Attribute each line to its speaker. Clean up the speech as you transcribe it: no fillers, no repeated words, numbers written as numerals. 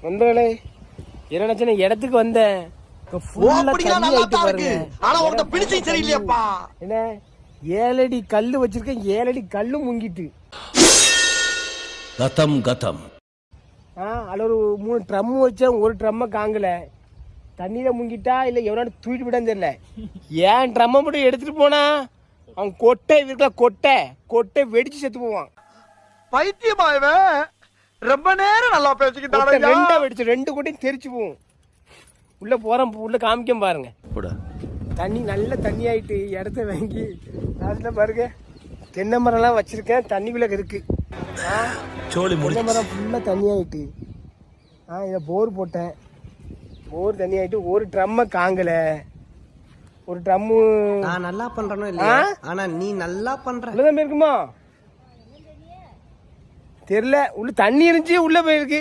Speaker 1: நண்பர்களே என்ன நினைச்சேன் இடத்துக்கு வந்தேன். என்ன 7 அடி கல்லு வச்சிருக்கேன், 7 அடி கல்லு முங்கிட்டு.
Speaker 2: கதம் கதம்.
Speaker 1: அதுல ஒரு 3 ட்ரம் வச்சேன், ஒரு ட்ரம்ம காங்கல. தண்ணியில முங்கிட்டா இல்ல எவனால தூக்கிட்டு விடான்னு தெரியல. ஏன் ட்ரம்ம மட்டும் எடுத்துட்டு போனா அவன் கொட்டை இருக்கல, கொட்டை வெடிச்சு செத்து போவான்.
Speaker 3: பைத்தியமாயவே ரொம்ப நேரம் நல்லா பேசிக்கிட்டாங்க.
Speaker 1: 2 வெடிச்சு 2 கொட்டையும் தெரிச்சு போகும். உள்ள போறோம், உள்ள காமிக்க பாருங்க. தண்ணி நல்ல தண்ணி ஆயிட்டு இடத்த வாங்கி அதுல பாருங்க தென்னை மரம்லாம் வச்சிருக்கேன், தண்ணிக்குள்ள இருக்கு. தென்னை மரம் ஃபுல்லா தண்ணி ஆயிட்டு. இதை போர் போட்டேன், போர் தண்ணி ஆயிட்டு. ஒரு ட்ரம்ம காங்கல, ஒரு ட்ரம்மு.
Speaker 4: நான் நல்லா பண்றேனோ இல்லையா, ஆனா நீ நல்லா பண்ற.
Speaker 1: உள்ளதான் இருக்குமா தெரியல, உள்ள தண்ணி இருந்துச்சு, உள்ள போயிருக்கு.